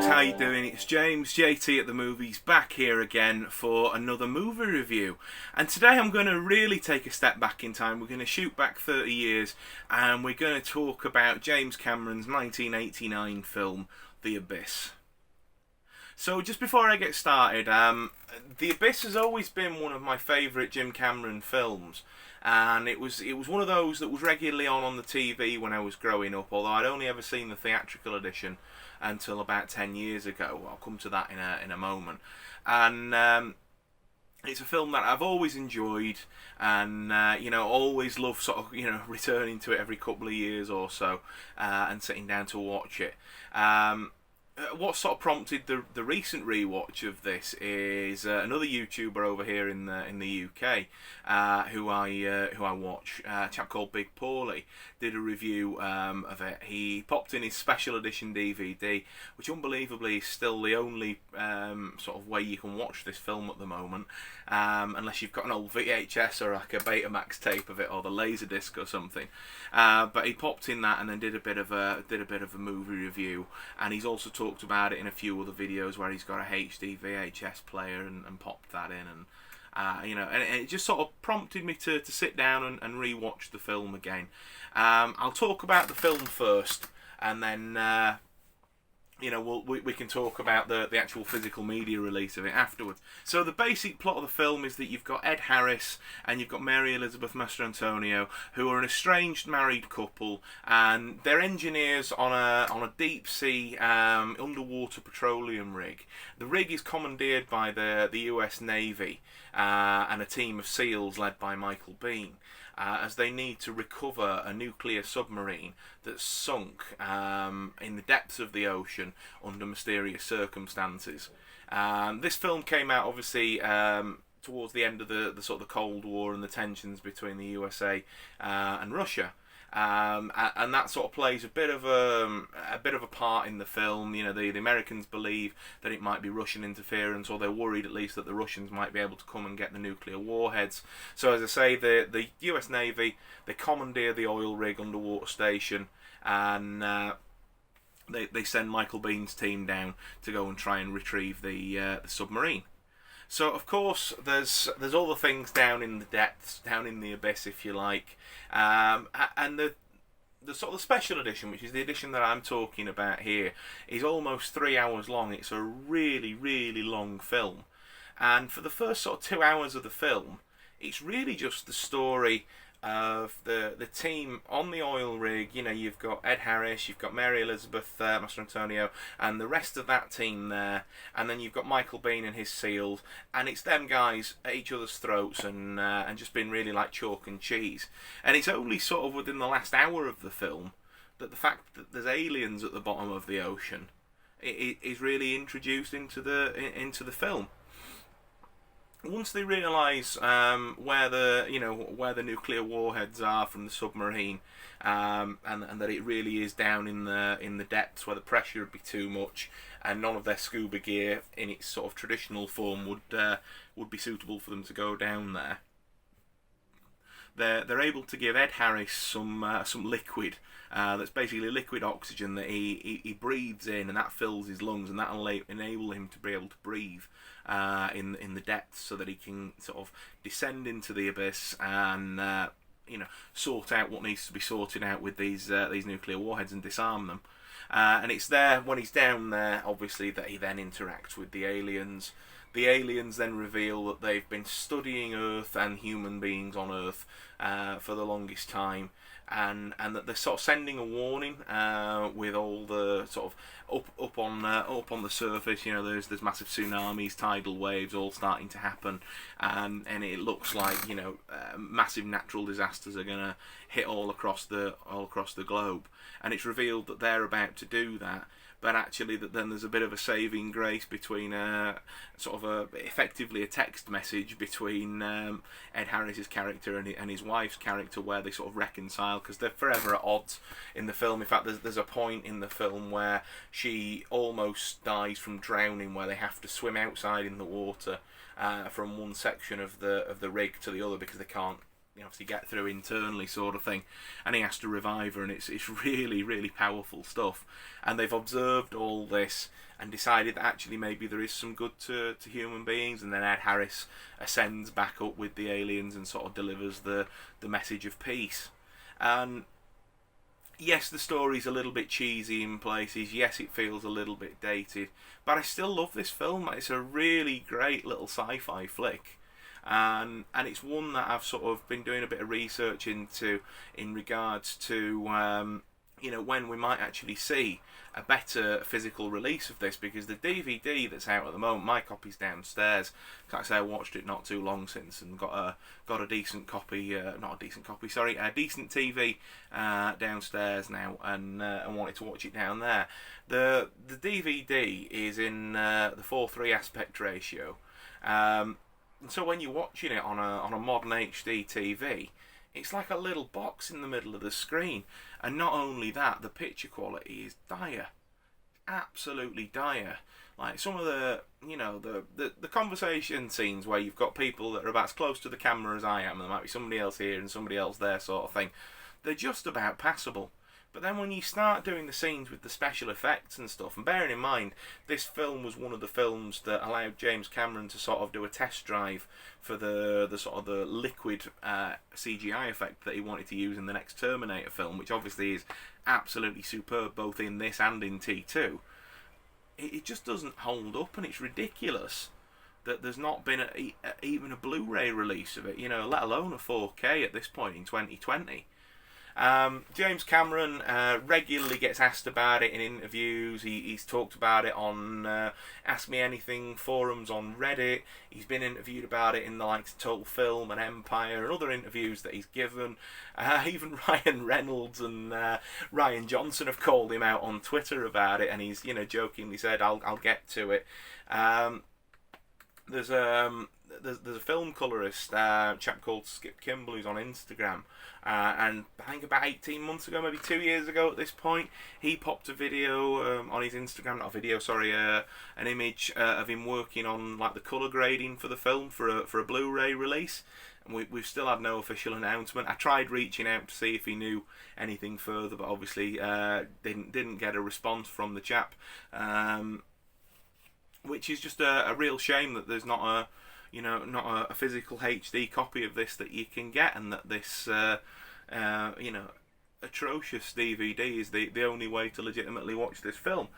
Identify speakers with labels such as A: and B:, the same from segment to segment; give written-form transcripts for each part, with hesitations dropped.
A: folks, how you doing? It's James, JT at the Movies, back here again for another movie review. And today I'm going to really take a step back in time. We're going to shoot back 30 years and we're going to talk about James Cameron's 1989 film, The Abyss. So just before I get started, The Abyss has always been one of my favourite Jim Cameron films. And it was one of those that was regularly on the TV when I was growing up, although I'd only ever seen the theatrical edition until about 10 years ago. I'll come to that in a moment. And it's a film that I've always enjoyed, and always love sort of returning to it every couple of years or so, and sitting down to watch it. What sort of prompted the recent rewatch of this is another YouTuber over here in the UK who I watch, a chap called Big Paulie, did a review of it. He popped in his special edition DVD, which unbelievably is still the only sort of way you can watch this film at the moment, unless you've got an old VHS or like a Betamax tape of it or the Laserdisc or something. But he popped in that and then did a bit of a movie review, and he's also talked about it in a few other videos where he's got a HD VHS player and popped that in, and it just sort of prompted me to sit down and re-watch the film again. I'll talk about the film first, and then we can talk about the actual physical media release of it afterwards. So the basic plot of the film is that you've got Ed Harris and you've got Mary Elizabeth Mastrantonio, who are an estranged married couple, and they're engineers on a deep sea underwater petroleum rig. The rig is commandeered by the US Navy and a team of SEALs led by Michael Biehn, as they need to recover a nuclear submarine that's sunk in the depths of the ocean under mysterious circumstances. This film came out obviously towards the end of the sort of the Cold War and the tensions between the USA and Russia. And that sort of plays a bit of a part in the film. The Americans believe that it might be Russian interference, or they're worried at least that the Russians might be able to come and get the nuclear warheads. So as I say, the US Navy, they commandeer the oil rig underwater station, and they send Michael Biehn's team down to go and try and retrieve the submarine. So of course there's all the things down in the depths, down in the abyss, if you like, and the sort of special edition, which is the edition that I'm talking about here, is almost 3 hours long. It's a really, really long film, and for the first sort of 2 hours of the film, it's really just the story of the team on the oil rig. You've got Ed Harris, you've got Mary Elizabeth Mastrantonio, and the rest of that team there, and then you've got Michael Biehn and his SEALs, and it's them guys at each other's throats, and just been really like chalk and cheese. And it's only sort of within the last hour of the film that the fact that there's aliens at the bottom of the ocean is really introduced into the film. Once they realise where the nuclear warheads are from the submarine, and that it really is down in the depths where the pressure would be too much, and none of their scuba gear in its sort of traditional form would be suitable for them to go down there, they're able to give Ed Harris some liquid that's basically liquid oxygen that he breathes in, and that fills his lungs, and that'll enable him to be able to breathe in the depths, so that he can sort of descend into the abyss and sort out what needs to be sorted out with these nuclear warheads and disarm them. And it's there when he's down there, obviously, that he then interacts with the aliens. The aliens then reveal that they've been studying Earth and human beings on Earth for the longest time, and that they're sort of sending a warning with all the sort of up on the surface. There's massive tsunamis, tidal waves all starting to happen, and it looks like massive natural disasters are going to hit all across the globe. And it's revealed that they're about to do that, but actually that then there's a bit of a saving grace between effectively a text message between Ed Harris's character and his wife's character, where they sort of reconcile, because they're forever at odds in the film. In fact, there's a point in the film where she almost dies from drowning, where they have to swim outside in the water from one section of the rig to the other, because they can't obviously get through internally, sort of thing, and he has to revive her, and it's really, really powerful stuff. And they've observed all this and decided that actually maybe there is some good to human beings, and then Ed Harris ascends back up with the aliens and sort of delivers the message of peace. And yes, the story's a little bit cheesy in places, yes, it feels a little bit dated, but I still love this film. It's a really great little sci-fi flick. And it's one that I've sort of been doing a bit of research into in regards to when we might actually see a better physical release of this, because the DVD that's out at the moment, my copy's downstairs. Like I say, I watched it not too long since and got a decent copy, a decent TV downstairs now, and wanted to watch it down there. The DVD is in the 4:3 aspect ratio. And so when you're watching it on a modern HD TV, it's like a little box in the middle of the screen. And not only that, the picture quality is dire. Absolutely dire. Like some of the conversation scenes where you've got people that are about as close to the camera as I am, and there might be somebody else here and somebody else there, sort of thing. They're just about passable. But then when you start doing the scenes with the special effects and stuff, and bearing in mind, this film was one of the films that allowed James Cameron to sort of do a test drive for the sort of the liquid CGI effect that he wanted to use in the next Terminator film, which obviously is absolutely superb both in this and in T2. It just doesn't hold up, and it's ridiculous that there's not been even a Blu Ray release of it, let alone a 4K at this point in 2020. James Cameron regularly gets asked about it in interviews. He's talked about it on Ask Me Anything forums on Reddit. He's been interviewed about it in the likes of Total Film and Empire and other interviews that he's given. Even Ryan Reynolds and Ryan Johnson have called him out on Twitter about it, and he's jokingly said, "I'll get to it." There's a film colorist, chap called Skip Kimball, who's on Instagram, and I think about 18 months ago, maybe 2 years ago at this point, he popped a video on his Instagram, an image of him working on like the color grading for the film for a Blu Ray release. And we've still had no official announcement. I tried reaching out to see if he knew anything further, but obviously didn't get a response from the chap. Which is just a real shame that there's not a physical HD copy of this that you can get, and that this atrocious DVD is the only way to legitimately watch this film.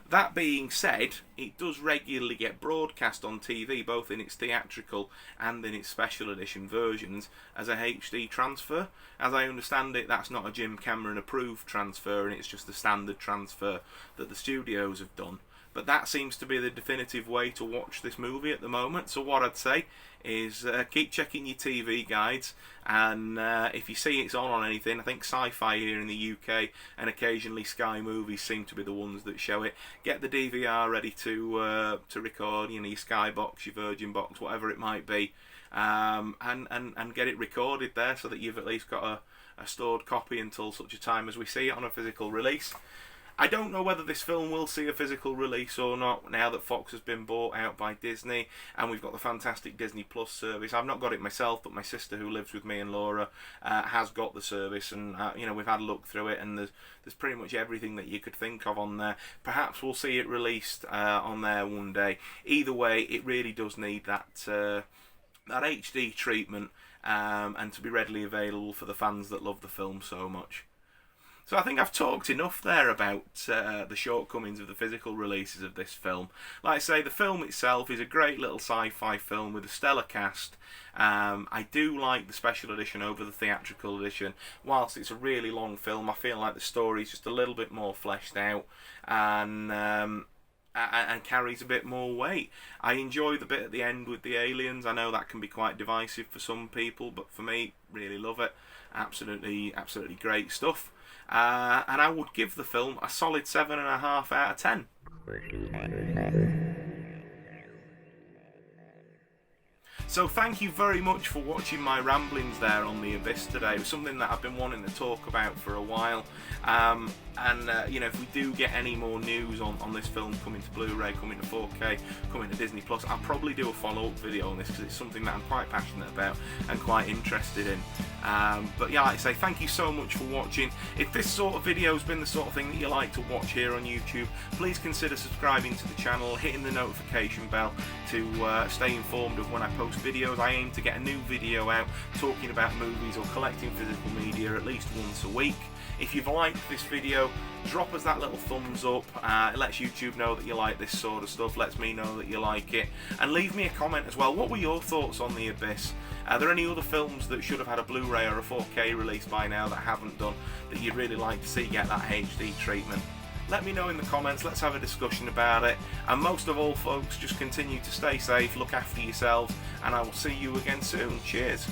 A: That being said, it does regularly get broadcast on TV, both in its theatrical and in its special edition versions, as a HD transfer. As I understand it, that's not a Jim Cameron approved transfer, and it's just a standard transfer that the studios have done. But that seems to be the definitive way to watch this movie at the moment. So what I'd say is keep checking your TV guides, and if you see it's on anything, I think Sci Fi here in the UK and occasionally Sky Movies seem to be the ones that show it. Get the DVR ready to record, your Sky box, your Virgin box, whatever it might be, and get it recorded there so that you've at least got a stored copy until such a time as we see it on a physical release. I don't know whether this film will see a physical release or not now that Fox has been bought out by Disney and we've got the fantastic Disney Plus service. I've not got it myself, but my sister, who lives with me and Laura, has got the service, and we've had a look through it, and there's pretty much everything that you could think of on there. Perhaps we'll see it released on there one day. Either way, it really does need that HD treatment, and to be readily available for the fans that love the film so much. So I think I've talked enough there about the shortcomings of the physical releases of this film. Like I say, the film itself is a great little sci-fi film with a stellar cast. I do like the special edition over the theatrical edition. Whilst it's a really long film, I feel like the story is just a little bit more fleshed out and carries a bit more weight. I enjoy the bit at the end with the aliens. I know that can be quite divisive for some people, but for me, really love it. Absolutely great stuff. And I would give the film a solid 7.5 out of 10. So So thank you very much for watching my ramblings there on The Abyss today. It was something that I've been wanting to talk about for a while. You know, if we do get any more news on this film coming to Blu Ray, coming to 4K, coming to Disney Plus, I'll probably do a follow-up video on this because it's something that I'm quite passionate about and quite interested in. But yeah, like I say, thank you so much for watching. If this sort of video has been the sort of thing that you like to watch here on YouTube, please consider subscribing to the channel, hitting the notification bell to stay informed of when I post videos. I aim to get a new video out talking about movies or collecting physical media at least once a week. If you've liked this video, drop us that little thumbs up. It lets YouTube know that you like this sort of stuff, lets me know that you like it. And leave me a comment as well. What were your thoughts on The Abyss? Are there any other films that should have had a Blu Ray or a 4K release by now that haven't done, that you'd really like to see get that HD treatment? Let me know in the comments, let's have a discussion about it. And most of all, folks, just continue to stay safe, look after yourselves, and I will see you again soon. Cheers.